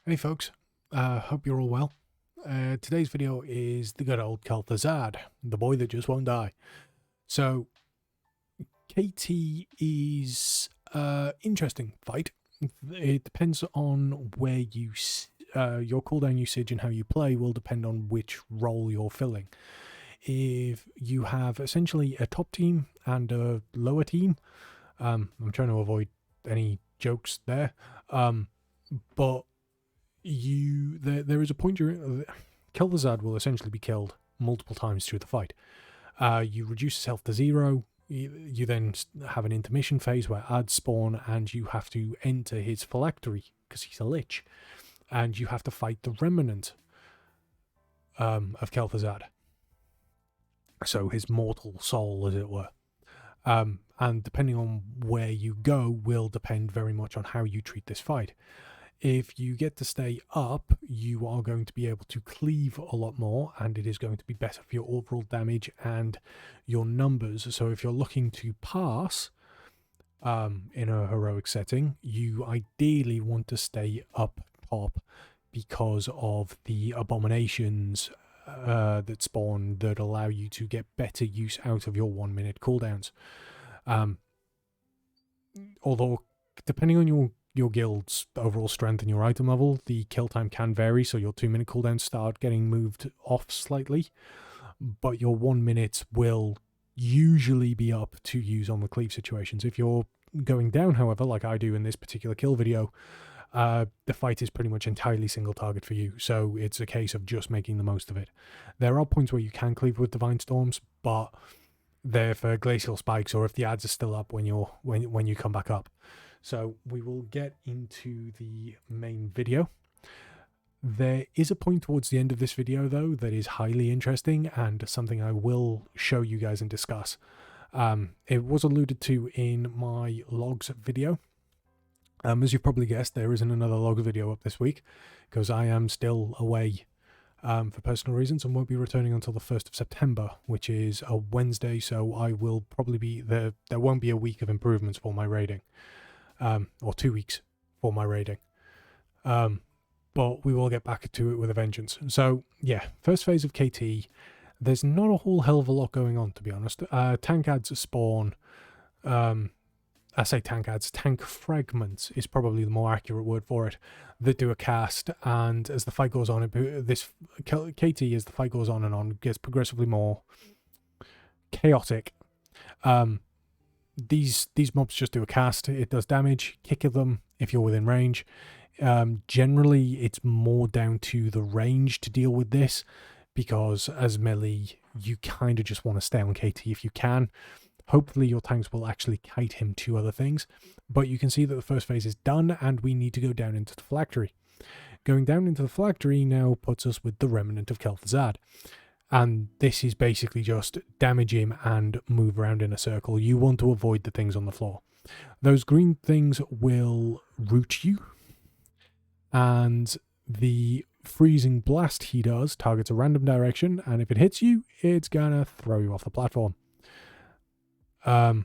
Hey folks, hope you're all well. Today's video is the good old Kel'Thuzad, the boy that just won't die. So, KT is interesting fight. It depends on where you, your cooldown usage and how you play will depend on which role you're filling. If you have essentially a top team and a lower team, I'm trying to avoid any jokes there, but there is a point during Kel'Thuzad will essentially be killed multiple times through the fight. You reduce his health to 0. You then have an intermission phase where Addons spawn, and you have to enter his phylactery because he's a lich, and you have to fight the remnant of Kel'Thuzad. So his mortal soul, as it were. And depending on where you go will depend very much on how you treat this fight. If you get to stay up, you are going to be able to cleave a lot more, and it is going to be better for your overall damage and your numbers. So if you're looking to pass in a heroic setting, you ideally want to stay up top because of the abominations that spawn that allow you to get better use out of your 1 minute cooldowns. Although, depending on your guild's overall strength and your item level, the kill time can vary, so your 2 minute cooldowns start getting moved off slightly, but your 1 minute will usually be up to use on the cleave situations. If you're going down, however, like I do in this particular kill video, the fight is pretty much entirely single target for you, so it's a case of just making the most of it. There are points where you can cleave with Divine Storms, but they're for glacial spikes, or if the Addons are still up when you come back up. So we will get into the main video. There is a point towards the end of this video, though, that is highly interesting and something I will show you guys and discuss. It was alluded to in my logs video. As you've probably guessed, there isn't another logs video up this week because I am still away for personal reasons and won't be returning until the 1st of September, which is a Wednesday, so I will probably be there. There won't be a week of improvements for my raiding. Or 2 weeks for my raiding. But we will get back to it with a vengeance. So, yeah, first phase of KT, there's not a whole hell of a lot going on, to be honest. Tank adds spawn. I say tank adds, tank fragments is probably the more accurate word for it, that do a cast, and as the fight goes on, this KT, as the fight goes on, gets progressively more chaotic. These mobs just do a cast. It does damage. Kick at them if you're within range. Generally, it's more down to the range to deal with this, because as melee, you kind of just want to stay on KT if you can. Hopefully, your tanks will actually kite him to other things. But you can see that the first phase is done, and we need to go down into the phylactery. Going down into the phylactery now puts us with the remnant of Kel'Thuzad. And this is basically just damage him and move around in a circle. You want to avoid the things on the floor. Those green things will root you. And the freezing blast he does targets a random direction. And if it hits you, it's going to throw you off the platform. And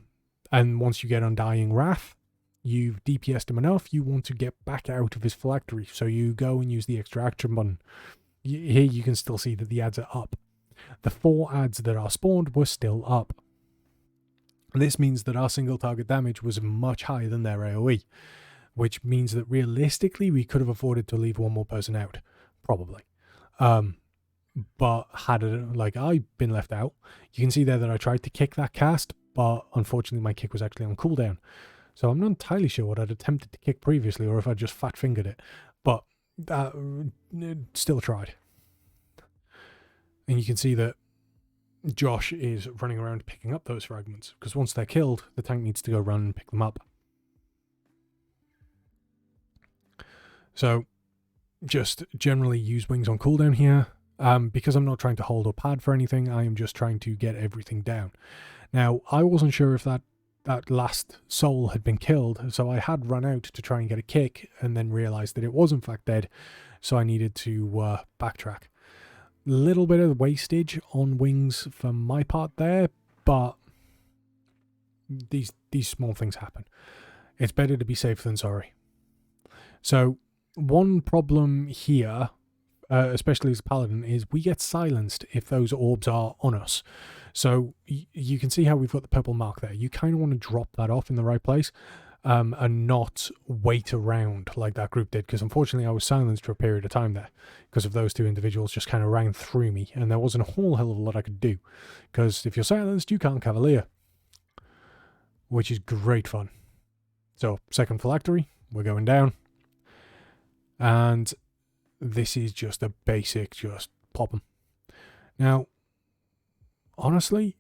once you get Undying Wrath, you've DPS'd him enough, you want to get back out of his phylactery. So you go and use the extra action button. Here you can still see that the adds are up. The 4 adds that are spawned were still up. This means that our single target damage was much higher than their AoE, which means that realistically we could have afforded to leave one more person out, probably. But had I been left out, you can see there that I tried to kick that cast, but unfortunately my kick was actually on cooldown. So I'm not entirely sure what I'd attempted to kick previously or if I just fat fingered it, but still tried. And you can see that Josh is running around picking up those fragments, because once they're killed, the tank needs to go run and pick them up. So just generally use wings on cooldown here. Because I'm not trying to hold or pad for anything, I am just trying to get everything down. Now, I wasn't sure if that last soul had been killed, so I had run out to try and get a kick and then realized that it was in fact dead, so I needed to backtrack. Little bit of wastage on wings for my part there, but these small things happen. It's better to be safe than sorry. So one problem here, especially as Paladin, is we get silenced if those orbs are on us. So you can see how we've got the purple mark there. You kind of want to drop that off in the right place and not wait around like that group did, because unfortunately I was silenced for a period of time there because of those two individuals just kind of ran through me, and there wasn't a whole hell of a lot I could do, because if you're silenced, you can't cavalier, which is great fun. So, second phylactery, we're going down, and this is just a basic, just pop 'em. Now, honestly,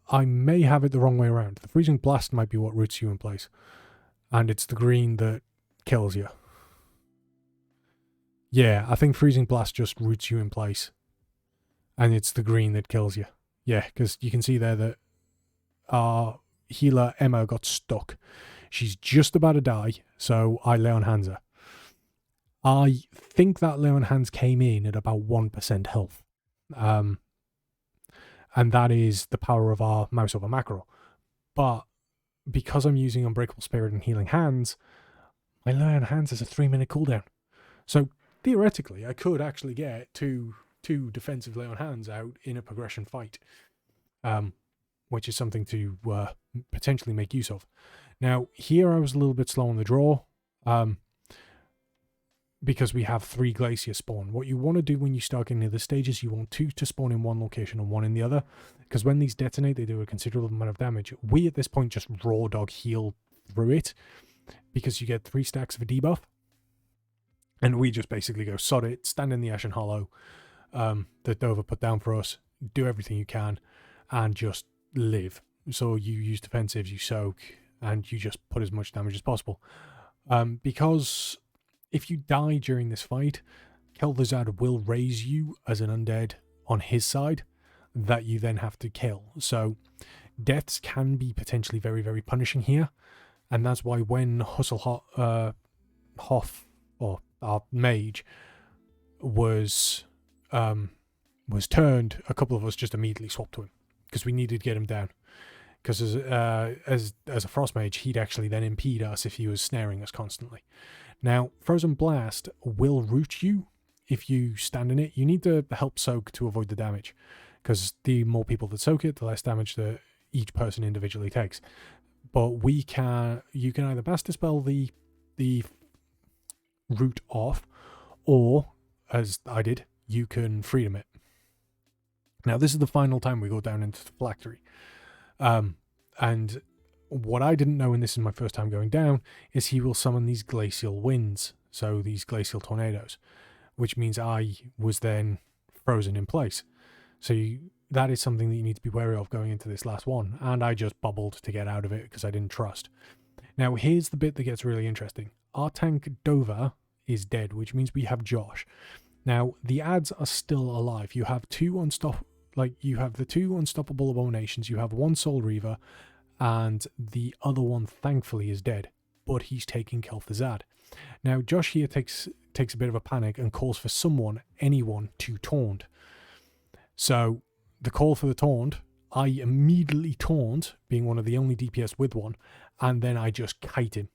I may have it the wrong way around. The freezing blast might be what roots you in place, and it's the green that kills you. Yeah, I think freezing blast just roots you in place, and it's the green that kills you. Yeah, because you can see there that our healer Emma got stuck. She's just about to die, so I lay on hands her. I think that lay on hands came in at about 1% health. And that is the power of our mouse over macro. But because I'm using Unbreakable Spirit and Healing Hands, my lay on hands is a 3-minute cooldown. So theoretically, I could actually get two defensive lay on hands out in a progression fight, which is something to potentially make use of. Now, here I was a little bit slow on the draw, because we have 3 glacier spawn. What you want to do when you start getting to the stages, you want 2 to spawn in one location and 1 in the other, because when these detonate, they do a considerable amount of damage. We at this point just raw dog heal through it, because you get 3 stacks of a debuff, and we just basically go sod it, stand in the Ashen Hollow that Dover put down for us, do everything you can, and just live. So you use defensives, you soak, and you just put as much damage as possible. Because if you die during this fight, Kel'Thuzad will raise you as an undead on his side that you then have to kill. So deaths can be potentially very, very punishing here. And that's why when Hoff, or our mage, was turned, a couple of us just immediately swapped to him, because we needed to get him down. Because as a frost mage, he'd actually then impede us if he was snaring us constantly. Now, Frozen Blast will root you if you stand in it. You need to help soak to avoid the damage, because the more people that soak it, the less damage that each person individually takes. But you can either Mass Dispel the root off, or, as I did, you can Freedom it. Now, this is the final time we go down into the phylactery. And what I didn't know, and this is my first time going down, is he will summon these glacial winds, so these glacial tornadoes, which means I was then frozen in place. So that is something that you need to be wary of going into this last one, and I just bubbled to get out of it because I didn't trust. Now, here's the bit that gets really interesting. Our tank Dover is dead, which means we have Josh. Now, the Adds are still alive. You have you have the 2 unstoppable abominations, you have 1 Soul Reaver, and the other one, thankfully, is dead, but he's taking Kel'Thuzad. Now, Josh here takes a bit of a panic and calls for anyone to taunt. So, the call for the taunt, I immediately taunt, being one of the only DPS with one, and then I just kite him.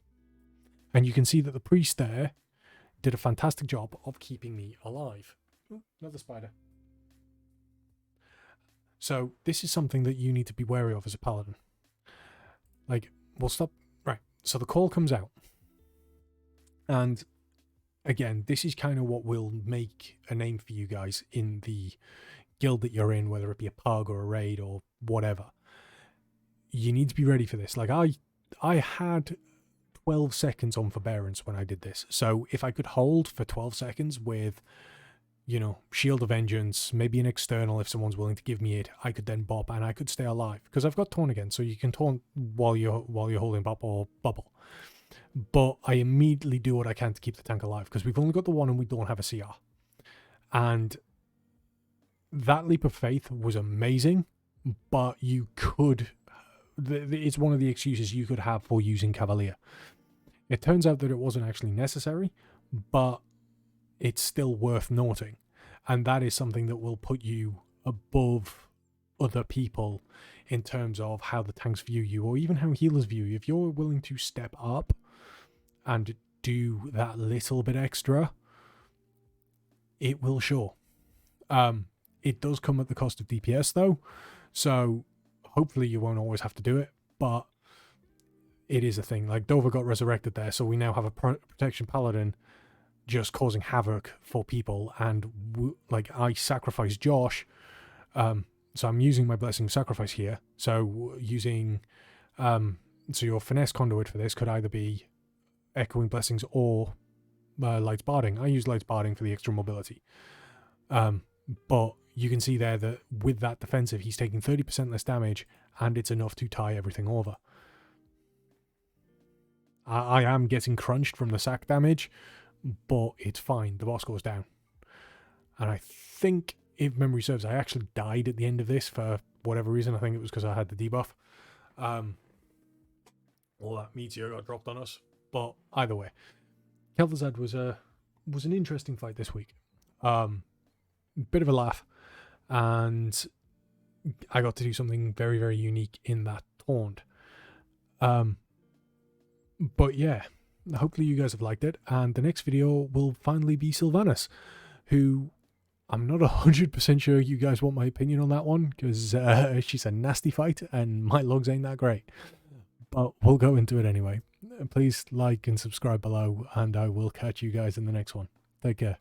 And you can see that the priest there did a fantastic job of keeping me alive. Ooh, another spider. So, this is something that you need to be wary of as a paladin. Like, we'll stop. Right. So the call comes out. And again, this is kind of what will make a name for you guys in the guild that you're in, whether it be a pug or a raid or whatever. You need to be ready for this. Like, I had 12 seconds on forbearance when I did this. So if I could hold for 12 seconds with, Shield of Vengeance, maybe an external if someone's willing to give me it, I could then bop and I could stay alive. Because I've got taunt again, so you can taunt while you're holding bop or bubble. But I immediately do what I can to keep the tank alive, because we've only got the 1 and we don't have a CR. And that leap of faith was amazing, but you could... It's one of the excuses you could have for using Cavalier. It turns out that it wasn't actually necessary, but it's still worth noting, and that is something that will put you above other people in terms of how the tanks view you, or even how healers view you. If you're willing to step up and do that little bit extra, it will show. It does come at the cost of DPS though, so hopefully you won't always have to do it, but it is a thing. Like, Dover got resurrected there, so we now have a protection paladin just causing havoc for people, and like, I sacrificed Josh, so I'm using my blessing sacrifice here. So using so your finesse conduit for this could either be echoing blessings or lights barding. I use lights barding for the extra mobility, but you can see there that with that defensive he's taking 30% less damage, and it's enough to tie everything over. I am getting crunched from the sack damage, but it's fine. The boss goes down. And I think, if memory serves, I actually died at the end of this for whatever reason. I think it was because I had the debuff. All that meteor got dropped on us. But either way, Kel'Thuzad was an interesting fight this week. Bit of a laugh. And I got to do something very, very unique in that taunt. But yeah, hopefully you guys have liked it, and the next video will finally be Sylvanas, who I'm not 100% sure you guys want my opinion on that one, because she's a nasty fight and my logs ain't that great, but we'll go into it anyway. Please like and subscribe below, and I will catch you guys in the next one. Take care.